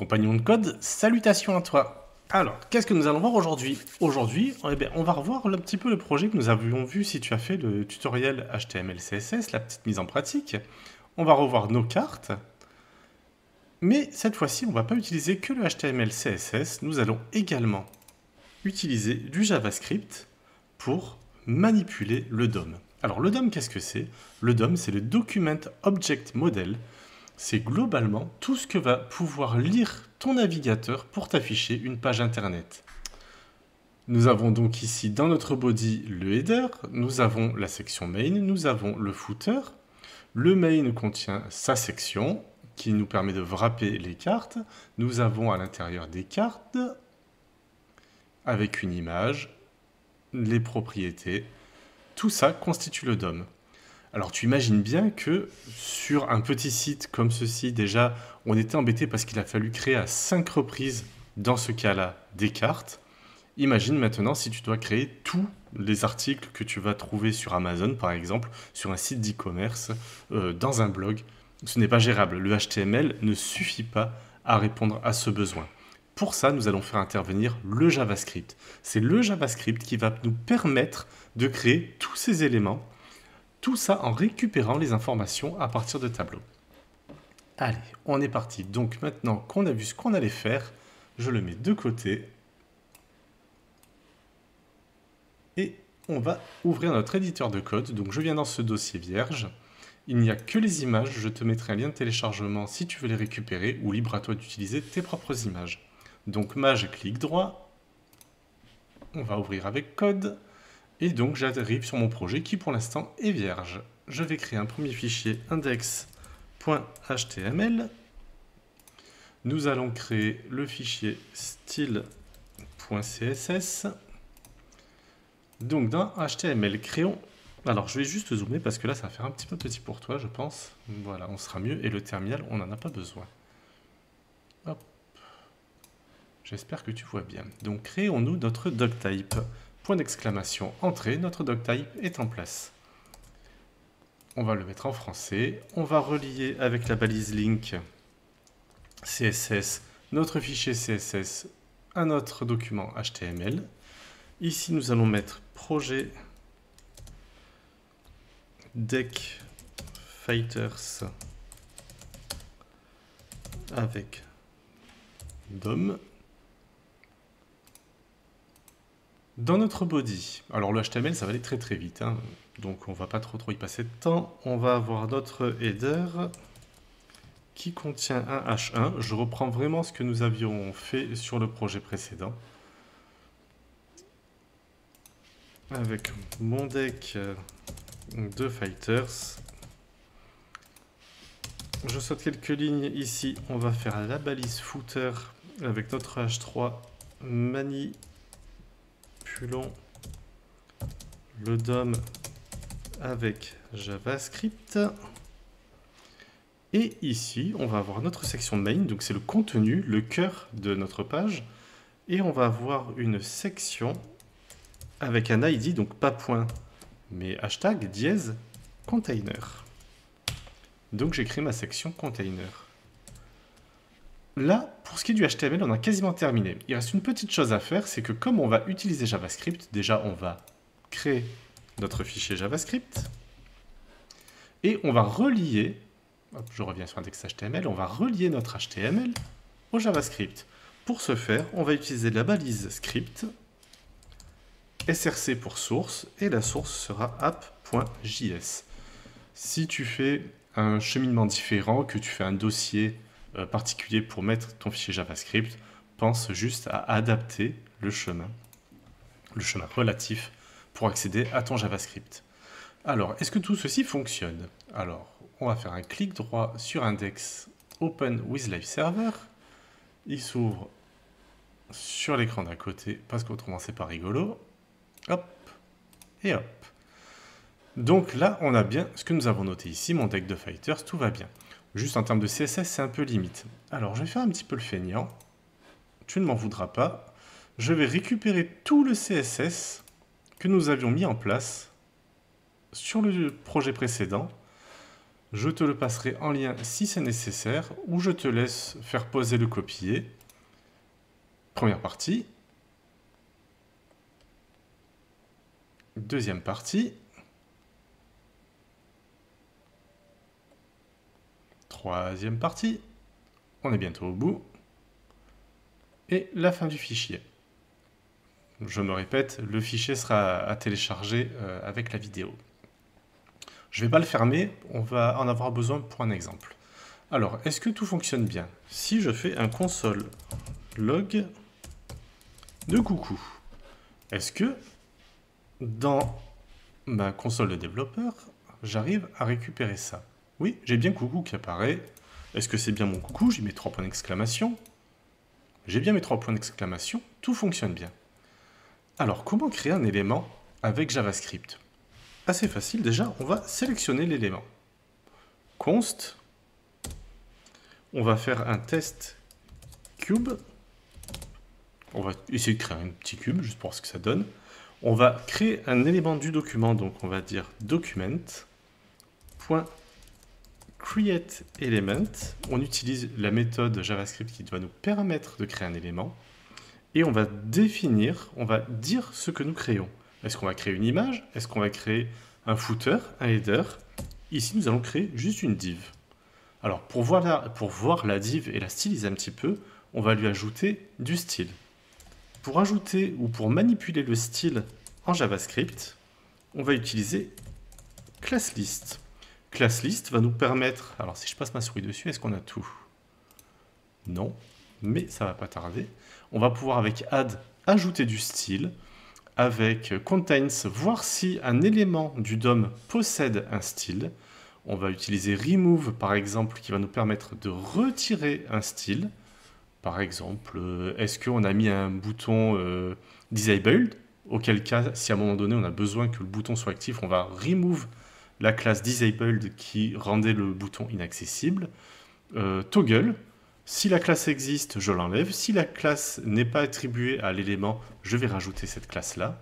Compagnon de code, salutations à toi. Alors, qu'est-ce que nous allons voir aujourd'hui? Aujourd'hui, eh bien, on va revoir un petit peu le projet que nous avions vu si tu as fait le tutoriel HTML, CSS, la petite mise en pratique. On va revoir nos cartes. Mais cette fois-ci, on ne va pas utiliser que le HTML, CSS. Nous allons également utiliser du JavaScript pour manipuler le DOM. Alors, le DOM, qu'est-ce que c'est? Le DOM, c'est le Document Object Model. C'est globalement tout ce que va pouvoir lire ton navigateur pour t'afficher une page internet. Nous avons donc ici dans notre body le header, nous avons la section main, nous avons le footer. Le main contient sa section qui nous permet de wrapper les cartes. Nous avons à l'intérieur des cartes avec une image, les propriétés. Tout ça constitue le DOM. Alors tu imagines bien que sur un petit site comme ceci, déjà, on était embêté parce qu'il a fallu créer à 5 reprises, dans ce cas-là, des cartes. Imagine maintenant si tu dois créer tous les articles que tu vas trouver sur Amazon, par exemple, sur un site d'e-commerce, dans un blog. Ce n'est pas gérable. Le HTML ne suffit pas à répondre à ce besoin. Pour ça, nous allons faire intervenir le JavaScript. C'est le JavaScript qui va nous permettre de créer tous ces éléments. Tout ça en récupérant les informations à partir de tableaux. Allez, on est parti. Donc maintenant qu'on a vu ce qu'on allait faire, je le mets de côté. Et on va ouvrir notre éditeur de code. Donc je viens dans ce dossier vierge. Il n'y a que les images. Je te mettrai un lien de téléchargement si tu veux les récupérer ou libre à toi d'utiliser tes propres images. Donc mage, clic droit. On va ouvrir avec code. Et donc j'arrive sur mon projet qui pour l'instant est vierge. Je vais créer un premier fichier index.html. Nous allons créer le fichier style.css. Donc dans HTML, créons... Alors je vais juste zoomer parce que là ça va faire un petit peu petit pour toi je pense. Voilà, on sera mieux. Et le terminal, on n'en a pas besoin. Hop. J'espère que tu vois bien. Donc créons-nous notre doctype. Point d'exclamation, entrée, notre doctype est en place. On va le mettre en français. On va relier avec la balise link CSS notre fichier CSS à notre document HTML. Ici, nous allons mettre projet deck fighters avec DOM. Dans notre body, alors le HTML ça va aller très très vite, hein, donc on va pas trop y passer de temps. On va avoir notre header qui contient un H1. Je reprends vraiment ce que nous avions fait sur le projet précédent. Avec mon deck de fighters. Je saute quelques lignes ici. On va faire la balise footer avec notre H3 manipulons le DOM avec JavaScript. Et ici, on va avoir notre section main, donc c'est le contenu, le cœur de notre page. Et on va avoir une section avec un ID, donc pas point, mais hashtag dièse container. Donc j'ai créé ma section container. Là, pour ce qui est du HTML, on a quasiment terminé. Il reste une petite chose à faire, c'est que comme on va utiliser JavaScript, déjà on va créer notre fichier JavaScript et on va relier, hop, je reviens sur index.html, on va relier notre HTML au JavaScript. Pour ce faire, on va utiliser la balise script, src pour source, et la source sera app.js. Si tu fais un cheminement différent, que tu fais un dossier particulier pour mettre ton fichier JavaScript, pense juste à adapter le chemin relatif pour accéder à ton JavaScript. Alors, est-ce que tout ceci fonctionne? Alors, on va faire un clic droit sur index Open with Live Server. Il s'ouvre sur l'écran d'à côté parce qu'autrement c'est pas rigolo. Hop et hop. Donc là, on a bien ce que nous avons noté ici, mon deck de fighters, tout va bien. Juste en termes de CSS, c'est un peu limite. Alors, je vais faire un petit peu le feignant. Tu ne m'en voudras pas. Je vais récupérer tout le CSS que nous avions mis en place sur le projet précédent. Je te le passerai en lien si c'est nécessaire, ou je te laisse faire poser le copier. Première partie. Deuxième partie. Troisième partie. On est bientôt au bout. Et la fin du fichier. Je me répète, le fichier sera à télécharger avec la vidéo. Je ne vais pas le fermer, on va en avoir besoin pour un exemple. Alors, est-ce que tout fonctionne bien? Si je fais un console log de coucou, est-ce que dans ma console de développeur, j'arrive à récupérer ça? Oui, j'ai bien coucou qui apparaît. Est-ce que c'est bien mon coucou? J'y mets 3 points d'exclamation. J'ai bien mes 3 points d'exclamation, tout fonctionne bien. Alors, comment créer un élément avec JavaScript? Assez facile, déjà, on va sélectionner l'élément. Const, on va faire un test cube. On va essayer de créer un petit cube, juste pour voir ce que ça donne. On va créer un élément du document, donc on va dire document.createElement. On utilise la méthode JavaScript qui va nous permettre de créer un élément. Et on va définir, on va dire ce que nous créons. Est-ce qu'on va créer une image? Est-ce qu'on va créer un footer, un header? Ici, nous allons créer juste une div. Alors, pour voir la div et la styliser un petit peu, on va lui ajouter du style. Pour ajouter ou pour manipuler le style en JavaScript, on va utiliser ClassList. ClassList va nous permettre... Alors, si je passe ma souris dessus, est-ce qu'on a tout? Non, mais ça va pas tarder. On va pouvoir, avec add, ajouter du style. Avec contains, voir si un élément du DOM possède un style. On va utiliser remove, par exemple, qui va nous permettre de retirer un style. Par exemple, est-ce qu'on a mis un bouton disabled? Auquel cas, si à un moment donné, on a besoin que le bouton soit actif, on va remove la classe disabled qui rendait le bouton inaccessible. Toggle. Si la classe existe, je l'enlève. Si la classe n'est pas attribuée à l'élément, je vais rajouter cette classe-là.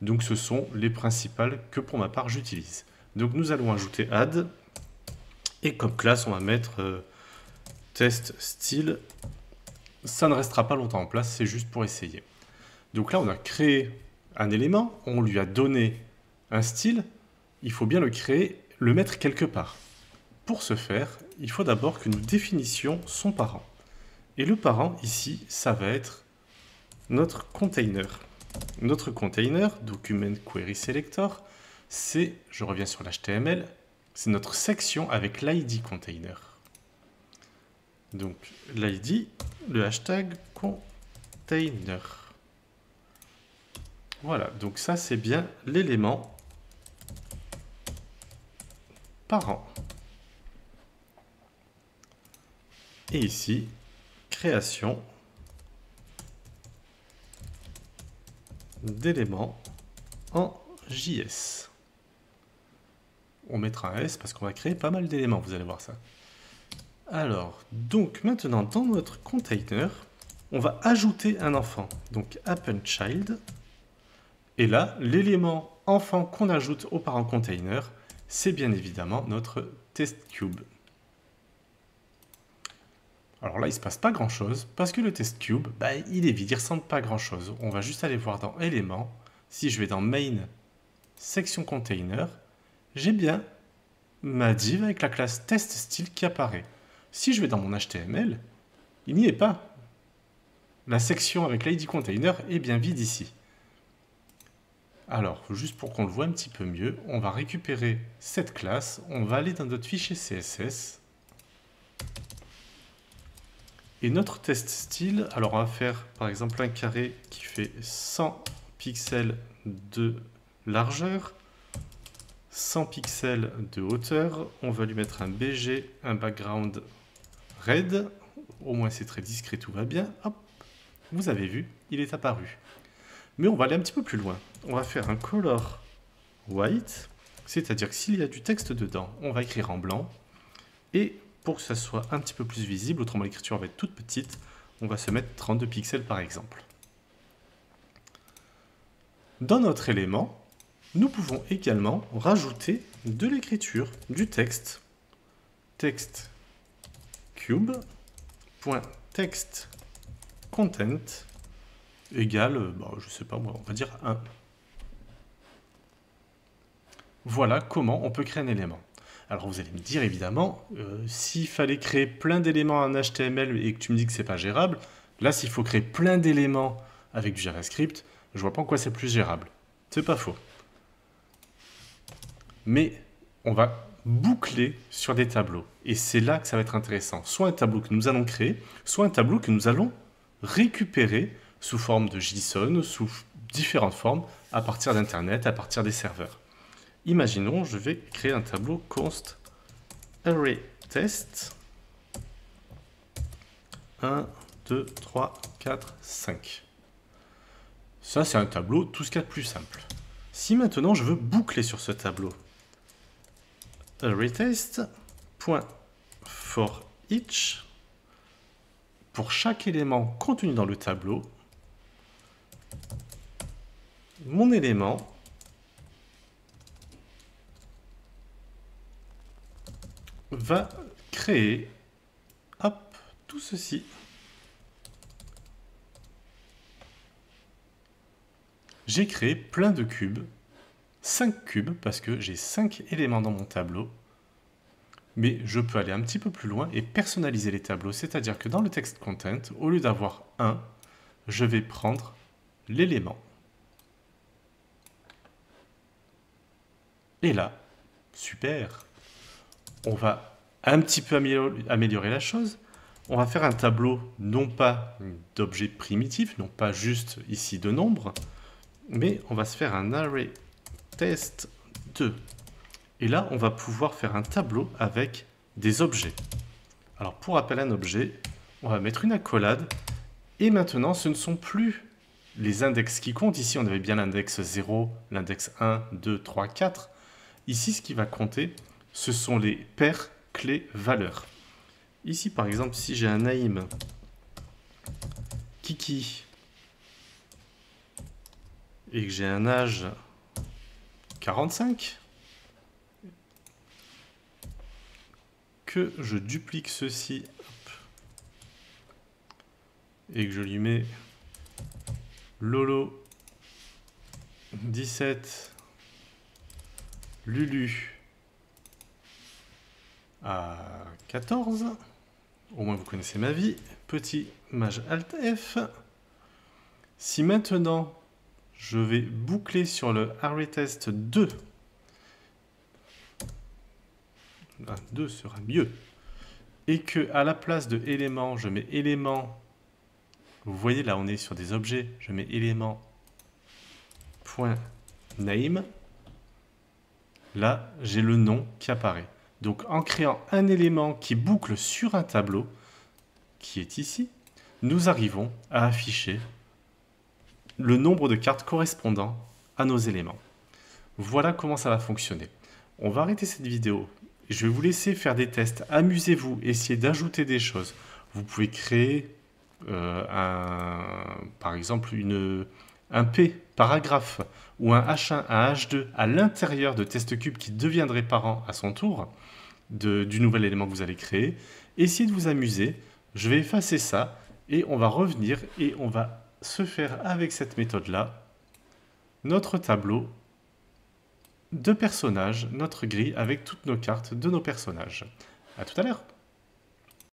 Donc ce sont les principales que pour ma part j'utilise. Donc nous allons ajouter add. Et comme classe, on va mettre test style. Ça ne restera pas longtemps en place, c'est juste pour essayer. Donc là, on a créé un élément, on lui a donné un style. Il faut bien le créer, le mettre quelque part. Pour ce faire, il faut d'abord que nous définissions son parent. Et le parent, ici, ça va être notre container. Notre container, document query selector, c'est, je reviens sur l'HTML, c'est notre section avec l'ID container. Donc l'ID, le hashtag container. Voilà, donc ça c'est bien l'élément parent. Et ici, création d'éléments en JS. On mettra un S parce qu'on va créer pas mal d'éléments, vous allez voir ça. Alors, donc maintenant dans notre container, on va ajouter un enfant. Donc appendChild. Et là, l'élément enfant qu'on ajoute au parent container, c'est bien évidemment notre testCube. Alors là, il ne se passe pas grand-chose, parce que le testCube, il est vide, il ne ressemble pas à grand-chose. On va juste aller voir dans éléments. Si je vais dans main, section container, j'ai bien ma div avec la classe testStyle qui apparaît. Si je vais dans mon HTML, il n'y est pas. La section avec l'ID container est bien vide ici. Alors, juste pour qu'on le voit un petit peu mieux, on va récupérer cette classe, on va aller dans notre fichier CSS. Et notre test style, alors on va faire par exemple un carré qui fait 100 pixels de largeur, 100 pixels de hauteur. On va lui mettre un BG, un background red. Au moins c'est très discret, tout va bien. Hop, vous avez vu, il est apparu. Mais on va aller un petit peu plus loin. On va faire un color white, c'est-à-dire que s'il y a du texte dedans, on va écrire en blanc. Et pour que ça soit un petit peu plus visible, autrement l'écriture va être toute petite, on va se mettre 32 pixels par exemple. Dans notre élément, nous pouvons également rajouter de l'écriture, du texte. text cube.text content égale, je sais pas moi, on va dire 1. Voilà comment on peut créer un élément. Alors vous allez me dire évidemment, s'il fallait créer plein d'éléments en HTML et que tu me dis que c'est pas gérable, là s'il faut créer plein d'éléments avec du JavaScript, je vois pas en quoi c'est plus gérable. C'est pas faux. Mais on va boucler sur des tableaux. Et c'est là que ça va être intéressant. Soit un tableau que nous allons créer, soit un tableau que nous allons récupérer sous forme de JSON, sous différentes formes, à partir d'Internet, à partir des serveurs. Imaginons, je vais créer un tableau const array test 1, 2, 3, 4, 5. Ça, c'est un tableau, tout ce qu'il y a de plus simple. Si maintenant je veux boucler sur ce tableau, arrayTest.for each, pour chaque élément contenu dans le tableau, mon élément va créer, hop, tout ceci. J'ai créé plein de cubes, 5 cubes, parce que j'ai 5 éléments dans mon tableau. Mais je peux aller un petit peu plus loin et personnaliser les tableaux, c'est-à-dire que dans le text content, au lieu d'avoir 1, je vais prendre l'élément. Et là, super, on va un petit peu améliorer la chose. On va faire un tableau non pas d'objets primitifs, non pas juste ici de nombres, mais on va se faire un array test 2. Et là, on va pouvoir faire un tableau avec des objets. Alors, pour appeler un objet, on va mettre une accolade. Et maintenant, ce ne sont plus les index qui comptent. Ici, on avait bien l'index 0, l'index 1, 2, 3, 4. Ici, ce qui va compter, ce sont les paires clés valeurs. Ici, par exemple, si j'ai un Naïm Kiki et que j'ai un âge 45, que je duplique ceci et que je lui mets Lolo 17 Lulu à 14, au moins vous connaissez ma vie, petit maj alt F. Si maintenant je vais boucler sur le array test 2, 2 sera mieux, et que à la place de élément, je mets élément, vous voyez là on est sur des objets, je mets élément point name, là j'ai le nom qui apparaît. Donc en créant un élément qui boucle sur un tableau, qui est ici, nous arrivons à afficher le nombre de cartes correspondant à nos éléments. Voilà comment ça va fonctionner. On va arrêter cette vidéo. Je vais vous laisser faire des tests. Amusez-vous, essayez d'ajouter des choses. Vous pouvez créer, par exemple, un P, paragraphe, ou un H1, un H2 à l'intérieur de TestCube qui deviendrait parent à son tour du nouvel élément que vous allez créer. Essayez de vous amuser. Je vais effacer ça et on va revenir et on va se faire avec cette méthode-là notre tableau de personnages, notre grille avec toutes nos cartes de nos personnages. À tout à l'heure.